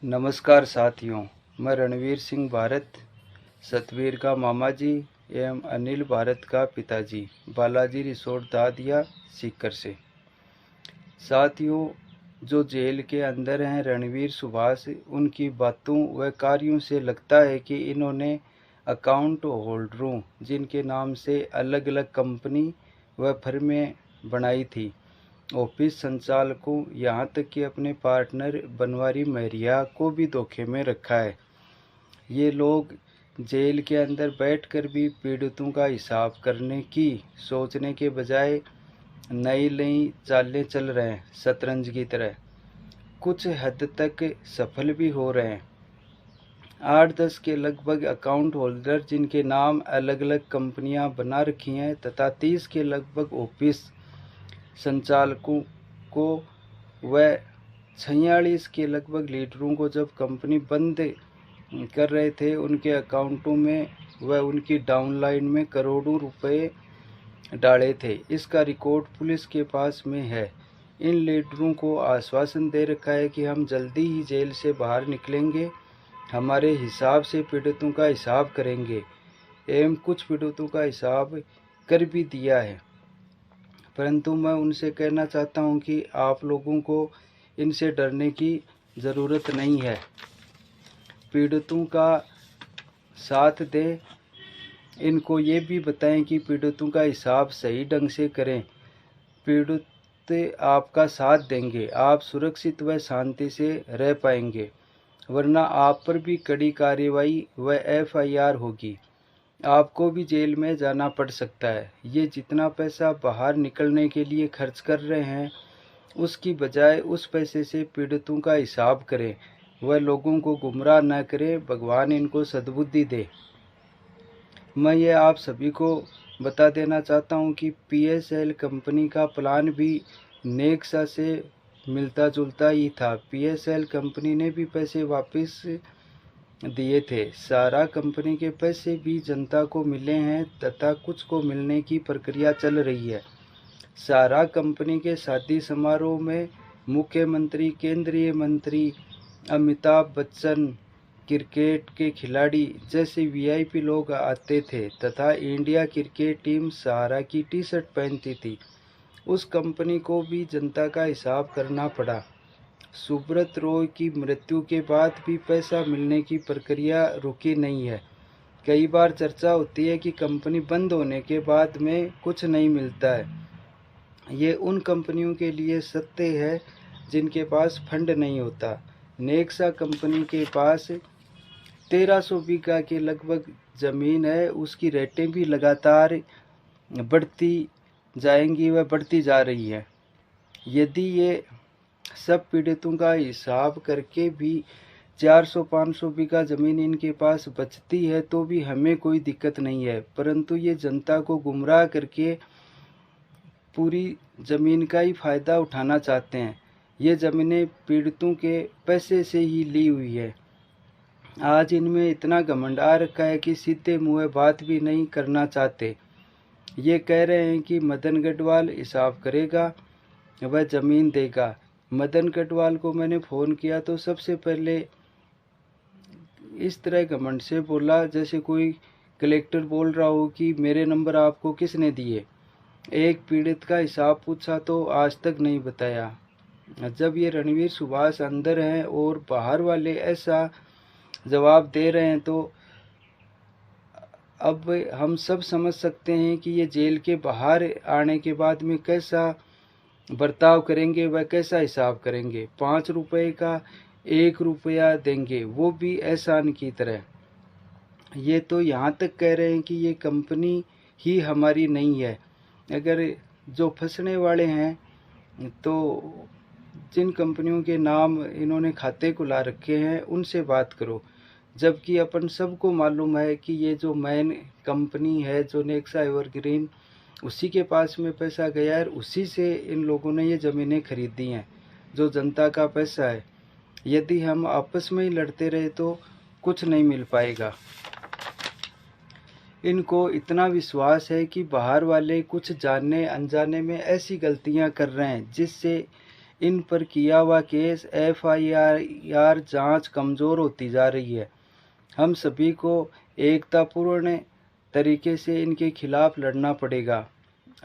नमस्कार साथियों, मैं रणवीर सिंह भारत, सतवीर का मामा जी एवं अनिल भारत का पिताजी, बालाजी रिसोर्ट दादिया सीकर से। साथियों, जो जेल के अंदर हैं रणवीर सुभाष, उनकी बातों व कार्यों से लगता है कि इन्होंने अकाउंट होल्डरों जिनके नाम से अलग अलग कंपनी व फर्में बनाई थी, ऑफिस संचालकों, यहाँ तक कि अपने पार्टनर बनवारी महरिया को भी धोखे में रखा है। ये लोग जेल के अंदर बैठकर भी पीड़ितों का हिसाब करने की सोचने के बजाय नई नई चालें चल रहे हैं, शतरंज की तरह। कुछ हद तक सफल भी हो रहे हैं। 8-10 के लगभग अकाउंट होल्डर जिनके नाम अलग अलग कंपनियां बना रखी हैं तथा 30 के लगभग ऑफिस संचालकों को व 46 के लगभग लीडरों को जब कंपनी बंद कर रहे थे, उनके अकाउंटों में व उनकी डाउनलाइन में करोड़ों रुपए डाले थे। इसका रिकॉर्ड पुलिस के पास में है। इन लीडरों को आश्वासन दे रखा है कि हम जल्दी ही जेल से बाहर निकलेंगे, हमारे हिसाब से पीड़ितों का हिसाब करेंगे एवं कुछ पीड़ितों का हिसाब कर भी दिया है। परंतु मैं उनसे कहना चाहता हूं कि आप लोगों को इनसे डरने की ज़रूरत नहीं है। पीड़ितों का साथ दें, इनको ये भी बताएं कि पीड़ितों का हिसाब सही ढंग से करें। पीड़ित आपका साथ देंगे, आप सुरक्षित व शांति से रह पाएंगे, वरना आप पर भी कड़ी कार्रवाई व FIR होगी। आपको भी जेल में जाना पड़ सकता है। ये जितना पैसा बाहर निकलने के लिए खर्च कर रहे हैं, उसकी बजाय उस पैसे से पीड़ितों का हिसाब करें, वह लोगों को गुमराह न करें। भगवान इनको सद्बुद्धि दे। मैं ये आप सभी को बता देना चाहता हूँ कि PSL कंपनी का प्लान भी नेक्सा से मिलता जुलता ही था। PSL कंपनी ने भी पैसे वापस दिए थे। सारा कंपनी के पैसे भी जनता को मिले हैं तथा कुछ को मिलने की प्रक्रिया चल रही है। सारा कंपनी के शादी समारोह में मुख्यमंत्री, केंद्रीय मंत्री, अमिताभ बच्चन, क्रिकेट के खिलाड़ी जैसे VIP लोग आते थे तथा इंडिया क्रिकेट टीम सहारा की टी-शर्ट पहनती थी। उस कंपनी को भी जनता का हिसाब करना पड़ा। सुब्रत रॉय की मृत्यु के बाद भी पैसा मिलने की प्रक्रिया रुकी नहीं है। कई बार चर्चा होती है कि कंपनी बंद होने के बाद में कुछ नहीं मिलता है। ये उन कंपनियों के लिए सत्य है जिनके पास फंड नहीं होता। नेक्सा कंपनी के पास 1300 बीघा के लगभग ज़मीन है। उसकी रेटें भी लगातार बढ़ती जाएंगी व बढ़ती जा रही है। यदि ये सब पीड़ितों का हिसाब करके भी 400-500 बीघा ज़मीन इनके पास बचती है तो भी हमें कोई दिक्कत नहीं है। परंतु ये जनता को गुमराह करके पूरी ज़मीन का ही फ़ायदा उठाना चाहते हैं। ये ज़मीनें पीड़ितों के पैसे से ही ली हुई है। आज इनमें इतना घमंड आ रखा है कि सीधे मुँह बात भी नहीं करना चाहते। ये कह रहे हैं कि मदन गढ़वाल हिसाब करेगा, वह ज़मीन देगा। मदन गढ़वाल को मैंने फ़ोन किया तो सबसे पहले इस तरह घमंड से बोला जैसे कोई कलेक्टर बोल रहा हो कि मेरे नंबर आपको किसने दिए। एक पीड़ित का हिसाब पूछा तो आज तक नहीं बताया। जब ये रणवीर सुभाष अंदर हैं और बाहर वाले ऐसा जवाब दे रहे हैं तो अब हम सब समझ सकते हैं कि ये जेल के बाहर आने के बाद में कैसा बर्ताव करेंगे व कैसा हिसाब करेंगे। 5 रुपए का 1 रुपया देंगे, वो भी एहसान की तरह। ये तो यहाँ तक कह रहे हैं कि ये कंपनी ही हमारी नहीं है। अगर जो फंसने वाले हैं तो जिन कंपनियों के नाम इन्होंने खाते खुला रखे हैं उनसे बात करो। जबकि अपन सबको मालूम है कि ये जो मेन कंपनी है, जो नेक्सा एवरग्रीन, उसी के पास में पैसा गया है, उसी से इन लोगों ने ये ज़मीनें खरीदी हैं, जो जनता का पैसा है। यदि हम आपस में ही लड़ते रहे तो कुछ नहीं मिल पाएगा। इनको इतना विश्वास है कि बाहर वाले कुछ जानने अनजाने में ऐसी गलतियां कर रहे हैं जिससे इन पर किया हुआ केस FIR जांच कमज़ोर होती जा रही है। हम सभी को एकतापूर्ण तरीके से इनके खिलाफ लड़ना पड़ेगा।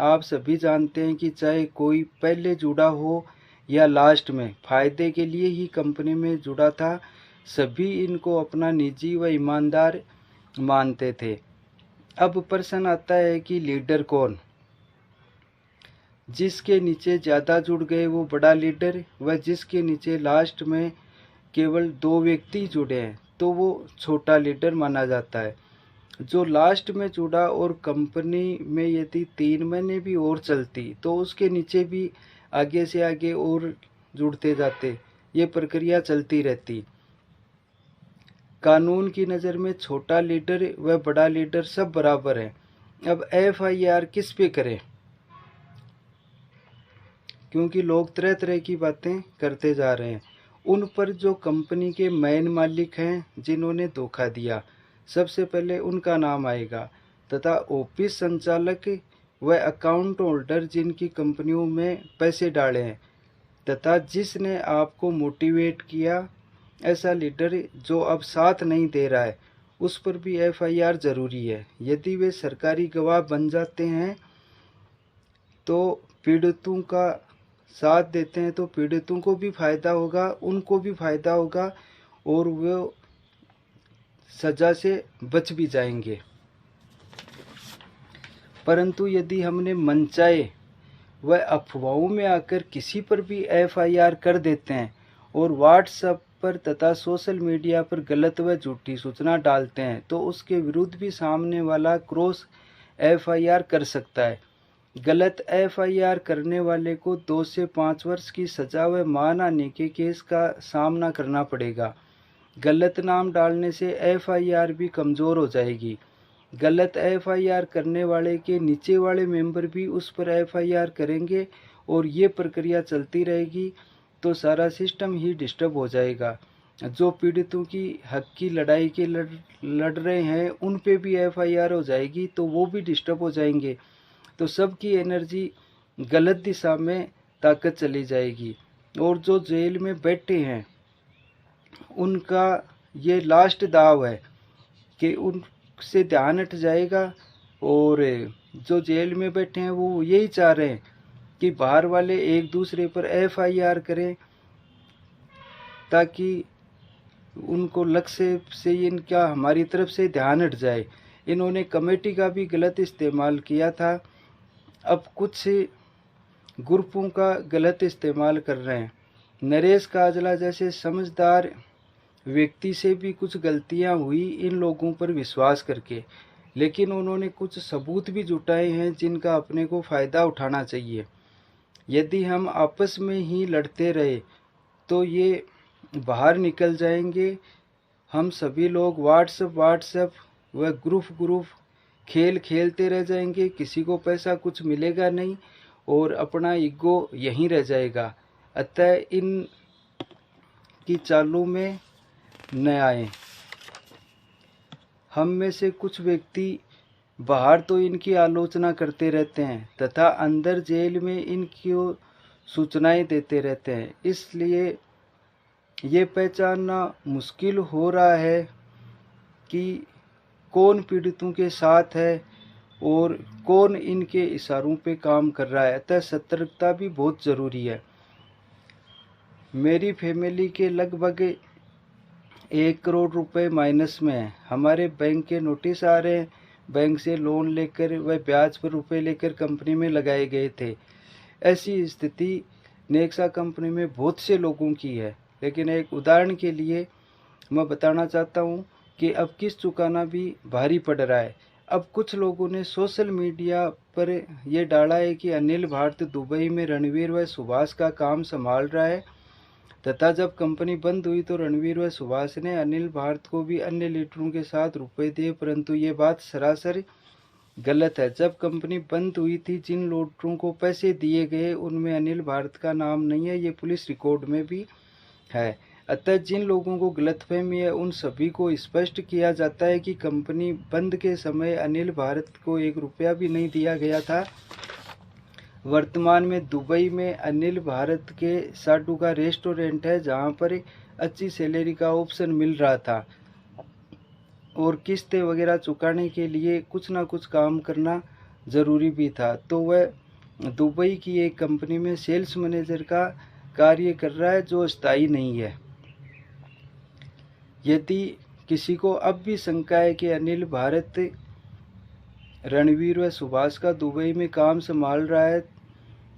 आप सभी जानते हैं कि चाहे कोई पहले जुड़ा हो या लास्ट में फ़ायदे के लिए ही कंपनी में जुड़ा था, सभी इनको अपना निजी व ईमानदार मानते थे। अब प्रश्न आता है कि लीडर कौन? जिसके नीचे ज़्यादा जुड़ गए वो बड़ा लीडर, व जिसके नीचे लास्ट में केवल 2 व्यक्ति जुड़े हैं तो वो छोटा लीडर माना जाता है। जो लास्ट में जुड़ा और कंपनी में यदि 3 महीने भी और चलती तो उसके नीचे भी आगे से आगे और जुड़ते जाते, ये प्रक्रिया चलती रहती। कानून की नज़र में छोटा लीडर व बड़ा लीडर सब बराबर हैं। अब FIR किस पे करें? क्योंकि लोग तरह तरह की बातें करते जा रहे हैं। उन पर जो कंपनी के मेन मालिक हैं जिन्होंने धोखा दिया, सबसे पहले उनका नाम आएगा, तथा ऑफिस संचालक व अकाउंट होल्डर जिनकी कंपनियों में पैसे डाले हैं, तथा जिसने आपको मोटिवेट किया। ऐसा लीडर जो अब साथ नहीं दे रहा है उस पर भी FIR ज़रूरी है। यदि वे सरकारी गवाह बन जाते हैं तो पीड़ितों का साथ देते हैं तो पीड़ितों को भी फ़ायदा होगा, उनको भी फ़ायदा होगा और वो सज़ा से बच भी जाएंगे। परंतु यदि हमने मनचाहे व अफवाहों में आकर किसी पर भी FIR कर देते हैं और व्हाट्सएप पर तथा सोशल मीडिया पर गलत व झूठी सूचना डालते हैं तो उसके विरुद्ध भी सामने वाला क्रॉस FIR कर सकता है। गलत FIR करने वाले को 2 से 5 वर्ष की सज़ा व मानहानि के केस का सामना करना पड़ेगा। गलत नाम डालने से FIR भी कमज़ोर हो जाएगी। गलत FIR करने वाले के नीचे वाले मेंबर भी उस पर FIR करेंगे और ये प्रक्रिया चलती रहेगी तो सारा सिस्टम ही डिस्टर्ब हो जाएगा। जो पीड़ितों की हक की लड़ाई के लड़ रहे हैं उन पे भी FIR हो जाएगी तो वो भी डिस्टर्ब हो जाएंगे, तो सबकी एनर्जी गलत दिशा में ताकत चली जाएगी। और जो जेल में बैठे हैं उनका ये लास्ट दाव है कि उनसे ध्यान हट जाएगा, और जो जेल में बैठे हैं वो यही चाह रहे हैं कि बाहर वाले एक दूसरे पर FIR करें ताकि उनको लक्ष्य से इनका हमारी तरफ से ध्यान हट जाए। इन्होंने कमेटी का भी गलत इस्तेमाल किया था, अब कुछ ग्रुपों का गलत इस्तेमाल कर रहे हैं। नरेश काजला जैसे समझदार व्यक्ति से भी कुछ गलतियां हुई इन लोगों पर विश्वास करके, लेकिन उन्होंने कुछ सबूत भी जुटाए हैं जिनका अपने को फ़ायदा उठाना चाहिए। यदि हम आपस में ही लड़ते रहे तो ये बाहर निकल जाएंगे। हम सभी लोग व्हाट्सएप व ग्रुप खेल खेलते रह जाएंगे, किसी को पैसा कुछ मिलेगा नहीं और अपना ईगो यहीं रह जाएगा। अतः इन की चालों में न आए। हम में से कुछ व्यक्ति बाहर तो इनकी आलोचना करते रहते हैं तथा अंदर जेल में इनकी सूचनाएं देते रहते हैं, इसलिए ये पहचानना मुश्किल हो रहा है कि कौन पीड़ितों के साथ है और कौन इनके इशारों पे काम कर रहा है। अतः सतर्कता भी बहुत ज़रूरी है। मेरी फैमिली के लगभग 1 करोड़ रुपए माइनस में है। हमारे बैंक के नोटिस आ रहे हैं, बैंक से लोन लेकर व ब्याज पर रुपए लेकर कंपनी में लगाए गए थे। ऐसी स्थिति नेक्सा कंपनी में बहुत से लोगों की है, लेकिन एक उदाहरण के लिए मैं बताना चाहता हूँ कि अब किस्त चुकाना भी भारी पड़ रहा है। अब कुछ लोगों ने सोशल मीडिया पर यह डाला है कि अनिल भारत दुबई में रणवीर व सुभाष का काम संभाल रहा है, तथा जब कंपनी बंद हुई तो रणवीर व सुभाष ने अनिल भारत को भी अन्य लीडरों के साथ रुपए दिए, परंतु ये बात सरासर गलत है। जब कंपनी बंद हुई थी जिन लीडरों को पैसे दिए गए उनमें अनिल भारत का नाम नहीं है, ये पुलिस रिकॉर्ड में भी है। अतः जिन लोगों को गलतफहमी है उन सभी को स्पष्ट किया जाता है कि कंपनी बंद के समय अनिल भारत को 1 रुपया भी नहीं दिया गया था। वर्तमान में दुबई में अनिल भारत के साडू का रेस्टोरेंट है, जहां पर अच्छी सैलरी का ऑप्शन मिल रहा था और किस्तें वगैरह चुकाने के लिए कुछ ना कुछ काम करना ज़रूरी भी था। तो वह दुबई की एक कंपनी में सेल्स मैनेजर का कार्य कर रहा है, जो स्थायी नहीं है। यदि किसी को अब भी शंका है कि अनिल भारत रणवीर व सुभाष का दुबई में काम संभाल रहा है,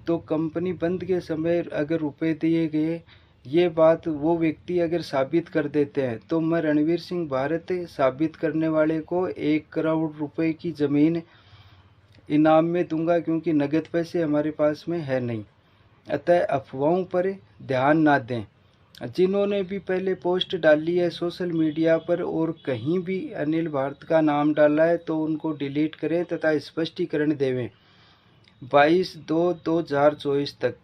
तो कंपनी बंद के समय अगर रुपए दिए गए, ये बात वो व्यक्ति अगर साबित कर देते हैं, तो मैं रणवीर सिंह भारत साबित करने वाले को 1 करोड़ रुपए की ज़मीन इनाम में दूंगा, क्योंकि नगद पैसे हमारे पास में है नहीं। अतः अफवाहों पर ध्यान ना दें। जिन्होंने भी पहले पोस्ट डाली है सोशल मीडिया पर और कहीं भी अनिल भारत का नाम डाला है, तो उनको डिलीट करें तथा स्पष्टीकरण देवें 22/2/2024 तक,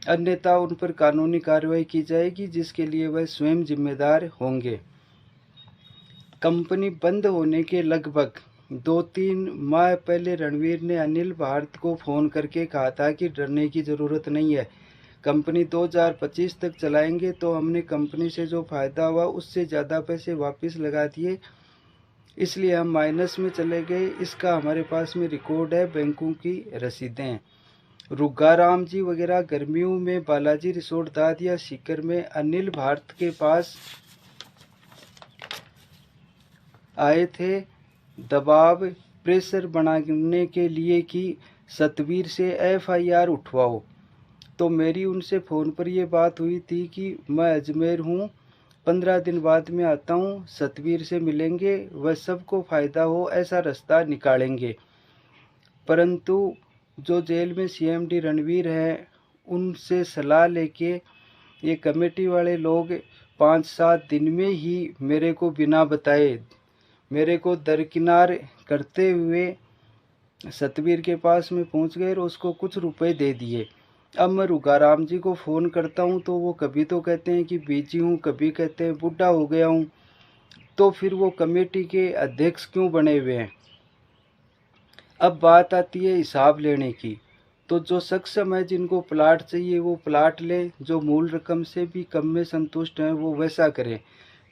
अन्यथा उन पर कानूनी कार्रवाई की जाएगी, जिसके लिए वह स्वयं जिम्मेदार होंगे। कंपनी बंद होने के लगभग 2-3 माह पहले रणवीर ने अनिल भारत को फ़ोन करके कहा था कि डरने की ज़रूरत नहीं है, कंपनी 2025 तक चलाएंगे। तो हमने कंपनी से जो फ़ायदा हुआ उससे ज़्यादा पैसे वापस लगा दिए, इसलिए हम माइनस में चले गए। इसका हमारे पास में रिकॉर्ड है, बैंकों की रसीदें। रुगाराम जी वगैरह गर्मियों में बालाजी रिसोर्ट दादिया सीकर में अनिल भारत के पास आए थे, दबाव प्रेशर बनाने के लिए कि सतवीर से FIR उठवाओ। तो मेरी उनसे फ़ोन पर ये बात हुई थी कि मैं अजमेर हूँ, 15 दिन बाद में आता हूँ, सतवीर से मिलेंगे, वह सबको फ़ायदा हो ऐसा रास्ता निकालेंगे। परंतु जो जेल में CMD रणवीर है, उनसे सलाह लेके ये कमेटी वाले लोग 5-7 दिन में ही मेरे को बिना बताए, मेरे को दरकिनार करते हुए सतवीर के पास में पहुंच गए और उसको कुछ रुपए दे दिए। अब मैं रुगाराम जी को फ़ोन करता हूं, तो वो कभी तो कहते हैं कि बिजी हूं, कभी कहते हैं बूढ़ा हो गया हूं। तो फिर वो कमेटी के अध्यक्ष क्यों बने हुए हैं? अब बात आती है हिसाब लेने की। तो जो सक्षम है, जिनको प्लाट चाहिए वो प्लाट लें, जो मूल रकम से भी कम में संतुष्ट हैं वो वैसा करें।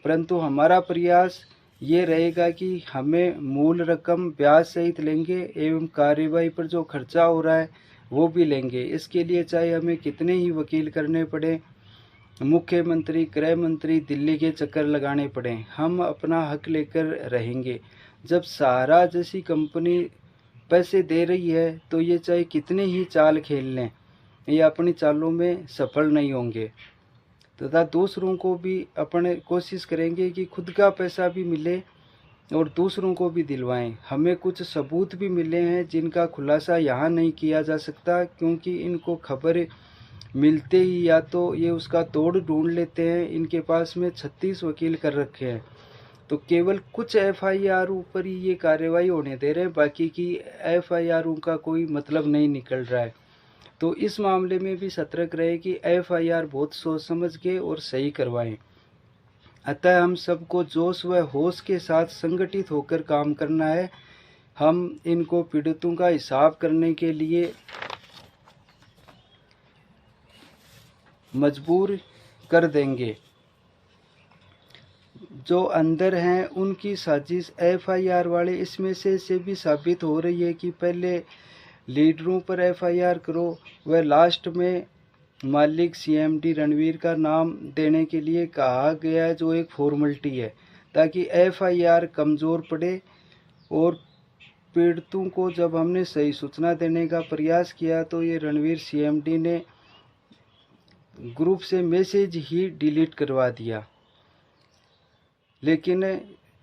परंतु हमारा प्रयास ये रहेगा कि हमें मूल रकम ब्याज सहित लेंगे एवं कार्यवाही पर जो खर्चा हो रहा है वो भी लेंगे। इसके लिए चाहे हमें कितने ही वकील करने पड़े, मुख्यमंत्री, गृह मंत्री, दिल्ली के चक्कर लगाने पड़े, हम अपना हक लेकर रहेंगे। जब सहारा जैसी कंपनी पैसे दे रही है, तो ये चाहे कितने ही चाल खेल लें, ये अपनी चालों में सफल नहीं होंगे। तथा दूसरों को भी अपने कोशिश करेंगे कि खुद का पैसा भी मिले और दूसरों को भी दिलवाएं। हमें कुछ सबूत भी मिले हैं जिनका खुलासा यहाँ नहीं किया जा सकता, क्योंकि इनको खबर मिलते ही या तो ये उसका तोड़ ढूंढ लेते हैं। इनके पास में 36 वकील कर रखे हैं, तो केवल कुछ FIR ऊपर ही ये कार्रवाई होने दे रहे हैं, बाकी की FIR का कोई मतलब नहीं निकल रहा है। तो इस मामले में भी सतर्क रहे कि FIR बहुत सोच समझ के और सही करवाएं। अतः हम सबको जोश व होश के साथ संगठित होकर काम करना है। हम इनको पीड़ितों का हिसाब करने के लिए मजबूर कर देंगे। जो अंदर हैं उनकी साजिश FIR वाले इसमें से भी साबित हो रही है कि पहले लीडरों पर FIR करो, वह लास्ट में मालिक CMD रणवीर का नाम देने के लिए कहा गया है, जो एक फॉर्मेलिटी है, ताकि FIR कमज़ोर पड़े। और पीड़ितों को जब हमने सही सूचना देने का प्रयास किया, तो ये रणवीर CMD ने ग्रुप से मैसेज ही डिलीट करवा दिया। लेकिन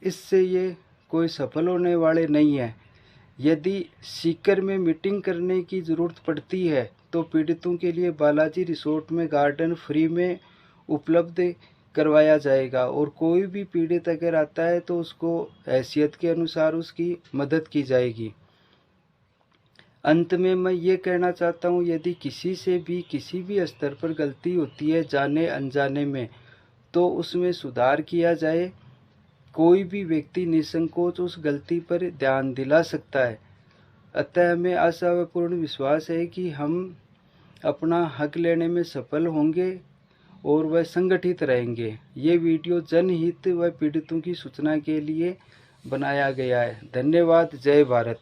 इससे ये कोई सफल होने वाले नहीं है। यदि सीकर में मीटिंग करने की ज़रूरत पड़ती है, तो पीड़ितों के लिए बालाजी रिसोर्ट में गार्डन फ्री में उपलब्ध करवाया जाएगा, और कोई भी पीड़ित अगर आता है तो उसको हैसियत के अनुसार उसकी मदद की जाएगी। अंत में मैं ये कहना चाहता हूँ, यदि किसी से भी किसी भी स्तर पर गलती होती है जाने अनजाने में, तो उसमें सुधार किया जाए। कोई भी व्यक्ति निसंकोच उस गलती पर ध्यान दिला सकता है। अतः हमें आशा व पूर्ण विश्वास है कि हम अपना हक लेने में सफल होंगे और वह संगठित रहेंगे। ये वीडियो जनहित व पीड़ितों की सूचना के लिए बनाया गया है। धन्यवाद। जय भारत।